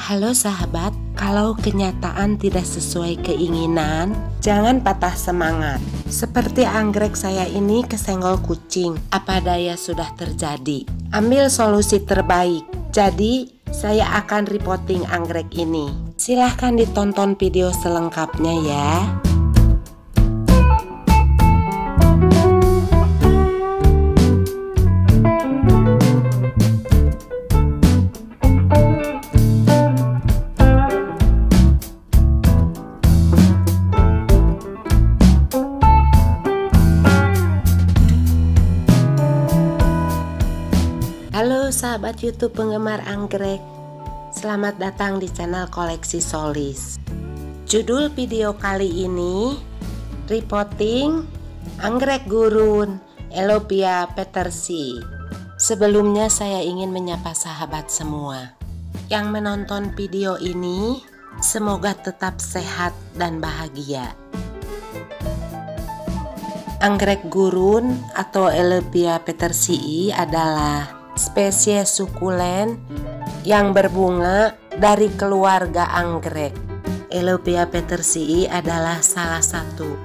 Halo sahabat, kalau kenyataan tidak sesuai keinginan, jangan patah semangat. Seperti anggrek saya ini kesenggol kucing, apa daya sudah terjadi. Ambil solusi terbaik. Jadi, saya akan reporting anggrek ini. Silahkan ditonton video selengkapnya ya. Halo sahabat YouTube penggemar anggrek, selamat datang di channel Koleksi Solis. Judul video kali ini, reporting anggrek gurun Elopia petersii. Sebelumnya saya ingin menyapa sahabat semua yang menonton video ini, semoga tetap sehat dan bahagia. Anggrek gurun atau Elopia petersii adalah spesies sukulen yang berbunga dari keluarga anggrek. Elopia petersii adalah salah satu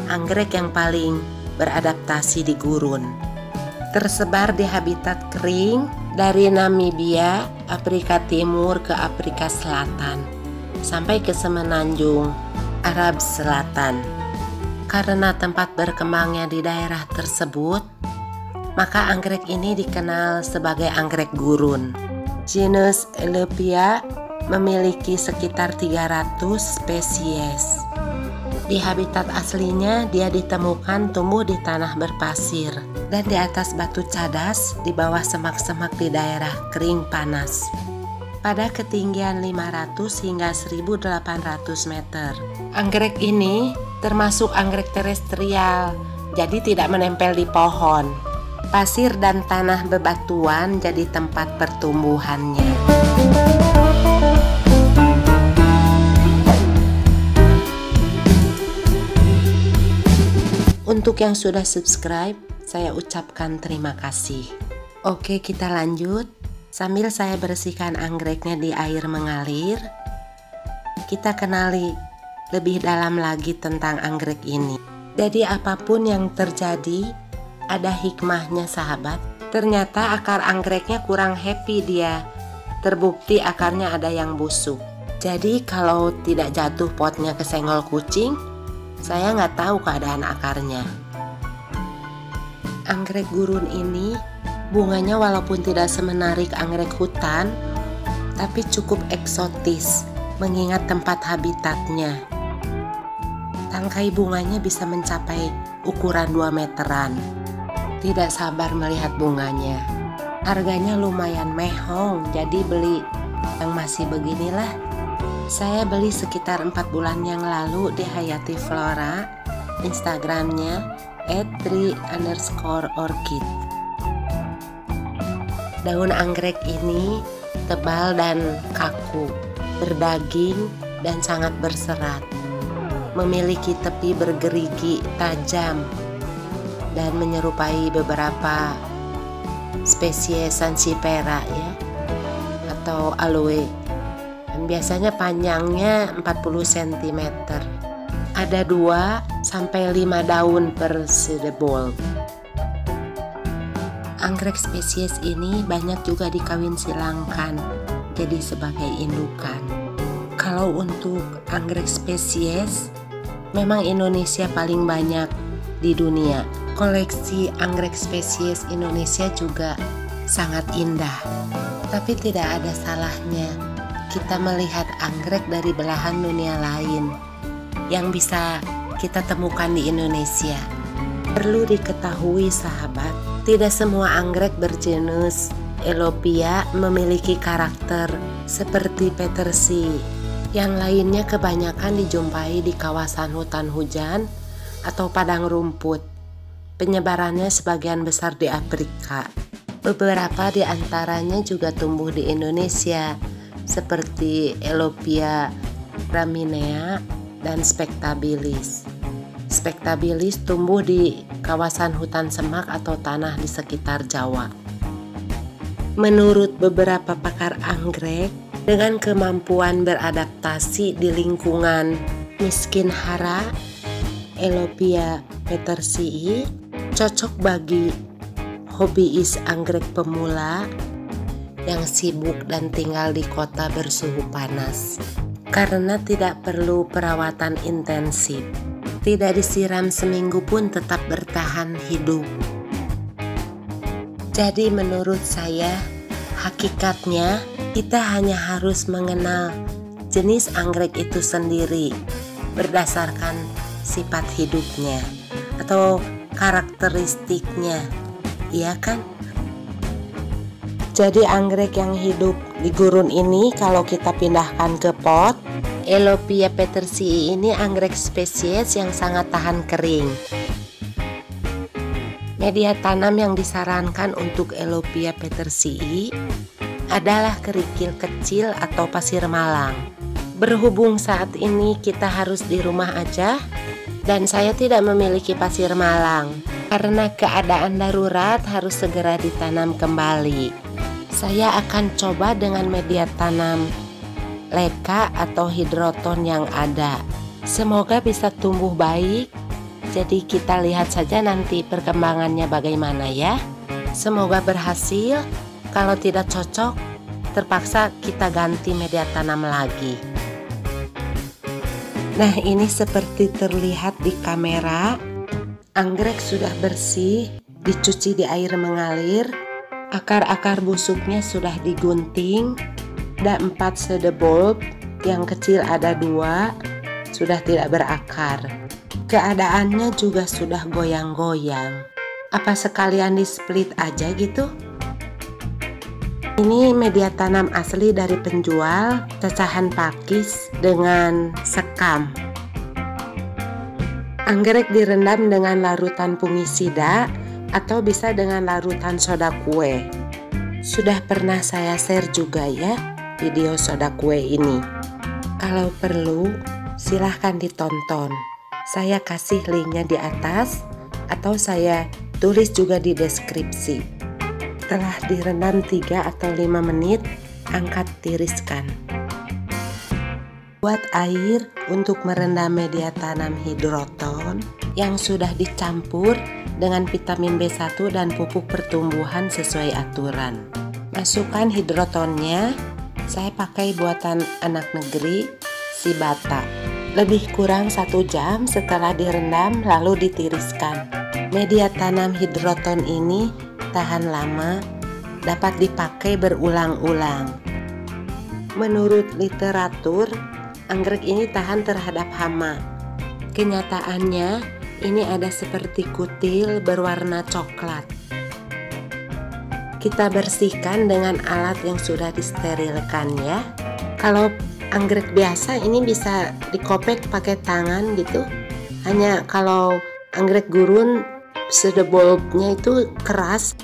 anggrek yang paling beradaptasi di gurun. Tersebar di habitat kering dari Namibia, Afrika Timur ke Afrika Selatan, sampai ke Semenanjung Arab Selatan. Karena tempat berkembangnya di daerah tersebut, maka anggrek ini dikenal sebagai anggrek gurun. Genus Elopia memiliki sekitar 300 spesies. Di habitat aslinya dia ditemukan tumbuh di tanah berpasir dan di atas batu cadas di bawah semak-semak di daerah kering panas. Pada ketinggian 500 hingga 1800 meter. Anggrek ini termasuk anggrek terestrial, jadi tidak menempel di pohon. Pasir dan tanah bebatuan jadi tempat pertumbuhannya. Untuk yang sudah subscribe, saya ucapkan terima kasih. Oke, kita lanjut. Sambil saya bersihkan anggreknya di air mengalir, kita kenali lebih dalam lagi tentang anggrek ini. Jadi apapun yang terjadi, ada hikmahnya sahabat. Ternyata akar anggreknya kurang happy dia. Terbukti akarnya ada yang busuk. Jadi kalau tidak jatuh potnya kesenggol kucing, saya nggak tahu keadaan akarnya. Anggrek gurun ini bunganya walaupun tidak semenarik anggrek hutan, tapi cukup eksotis mengingat tempat habitatnya. Tangkai bunganya bisa mencapai ukuran 2 meteran. Tidak sabar melihat bunganya. Harganya lumayan mehong, jadi beli yang masih beginilah. Saya beli sekitar 4 bulan yang lalu di Hayati Flora, Instagramnya @3_orchid. Daun anggrek ini tebal dan kaku, berdaging dan sangat berserat. Memiliki tepi bergerigi tajam dan menyerupai beberapa spesies Sansevieria ya, atau aloe. Dan biasanya panjangnya 40 cm. Ada 2-5 daun per seedball. Anggrek spesies ini banyak juga dikawin silangkan, jadi sebagai indukan. Kalau untuk anggrek spesies, memang Indonesia paling banyak di dunia. Koleksi anggrek spesies Indonesia juga sangat indah. Tapi tidak ada salahnya kita melihat anggrek dari belahan dunia lain yang bisa kita temukan di Indonesia. Perlu diketahui sahabat, tidak semua anggrek bergenus Elopia memiliki karakter seperti petersii. Yang lainnya kebanyakan dijumpai di kawasan hutan hujan atau padang rumput. Penyebarannya sebagian besar di Afrika. Beberapa di antaranya juga tumbuh di Indonesia, seperti Elopia graminea dan spectabilis. Spectabilis tumbuh di kawasan hutan semak atau tanah di sekitar Jawa. Menurut beberapa pakar anggrek, Dengan kemampuan beradaptasi di lingkungan miskin hara, Elopia petersii cocok bagi hobiis anggrek pemula yang sibuk dan tinggal di kota bersuhu panas. Karena tidak perlu perawatan intensif, tidak disiram seminggu pun tetap bertahan hidup. Jadi menurut saya, hakikatnya kita hanya harus mengenal jenis anggrek itu sendiri berdasarkan sifat hidupnya atau karakteristiknya, iya kan? Jadi anggrek yang hidup di gurun ini kalau kita pindahkan ke pot, Elopia petersii ini anggrek spesies yang sangat tahan kering. Media tanam yang disarankan untuk Elopia petersii adalah kerikil kecil atau pasir malang. Berhubung saat ini kita harus di rumah aja dan saya tidak memiliki pasir malang karena keadaan darurat harus segera ditanam kembali. Saya akan coba dengan media tanam leka atau hidroton yang ada. Semoga bisa tumbuh baik. Jadi kita lihat saja nanti perkembangannya bagaimana ya. Semoga berhasil. Kalau tidak cocok, terpaksa kita ganti media tanam lagi. Nah, ini seperti terlihat di kamera. Anggrek sudah bersih, dicuci di air mengalir. Akar-akar busuknya sudah digunting. Ada 4 sedebulb, yang kecil ada 2, sudah tidak berakar. Keadaannya juga sudah goyang-goyang. Apa sekalian di split aja gitu? Ini media tanam asli dari penjual, cacahan pakis dengan sekam. Anggrek direndam dengan larutan fungisida atau bisa dengan larutan soda kue. Sudah pernah saya share juga ya video soda kue ini. Kalau perlu silahkan ditonton. Saya kasih linknya di atas atau saya tulis juga di deskripsi. Setelah direndam 3 atau 5 menit, angkat tiriskan. Buat air untuk merendam media tanam hidroton yang sudah dicampur dengan vitamin B1 dan pupuk pertumbuhan sesuai aturan. Masukkan hidrotonnya, saya pakai buatan anak negeri, si Bata. Lebih kurang 1 jam setelah direndam lalu ditiriskan. Media tanam hidroton ini tahan lama, dapat dipakai berulang-ulang. Menurut literatur, anggrek ini tahan terhadap hama. Kenyataannya, ini ada seperti kutil berwarna coklat. Kita bersihkan dengan alat yang sudah disterilkan ya. Kalau anggrek biasa ini bisa dikopek pakai tangan gitu. Hanya kalau anggrek gurun sedebulbnya itu keras.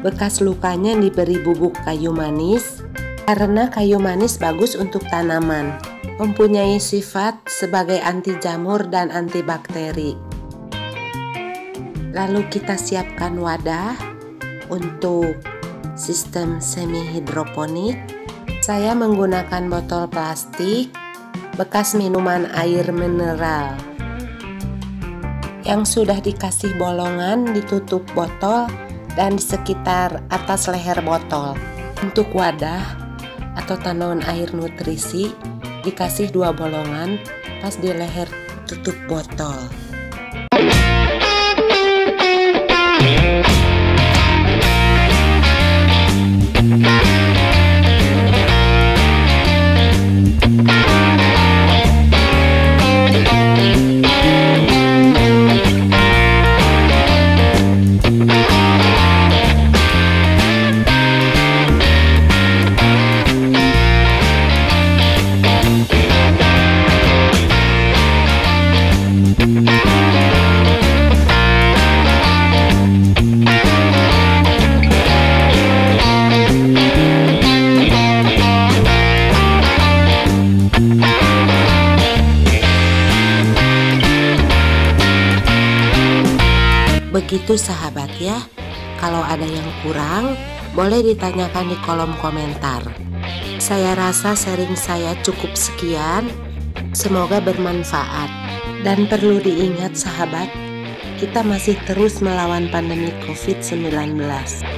Bekas lukanya diberi bubuk kayu manis karena kayu manis bagus untuk tanaman. Mempunyai sifat sebagai anti jamur dan antibakteri. Lalu kita siapkan wadah untuk sistem semi hidroponik. Saya menggunakan botol plastik bekas minuman air mineral. Yang sudah dikasih bolongan ditutup botol dan di sekitar atas leher botol. Untuk wadah atau tanaman air nutrisi dikasih 2 bolongan pas di leher tutup botol. Begitu sahabat ya, kalau ada yang kurang boleh ditanyakan di kolom komentar. Saya rasa sharing saya cukup sekian. Semoga bermanfaat. Dan perlu diingat sahabat, kita masih terus melawan pandemi COVID-19.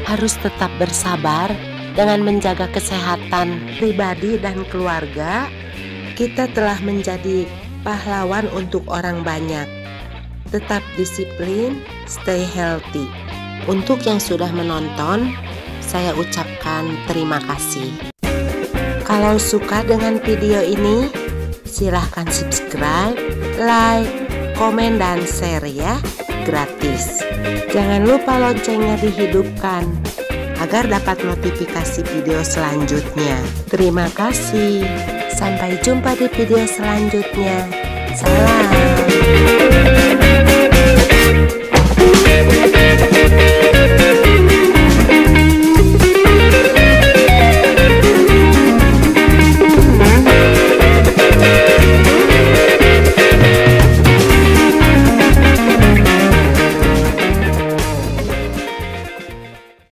Harus tetap bersabar dengan menjaga kesehatan pribadi dan keluarga. Kita telah menjadi pahlawan untuk orang banyak. Tetap disiplin, stay healthy. Untuk yang sudah menonton, saya ucapkan terima kasih. Kalau suka dengan video ini, silahkan subscribe, like, komen, dan share ya, gratis. Jangan lupa loncengnya dihidupkan agar dapat notifikasi video selanjutnya. Terima kasih. Sampai jumpa di video selanjutnya. Salam.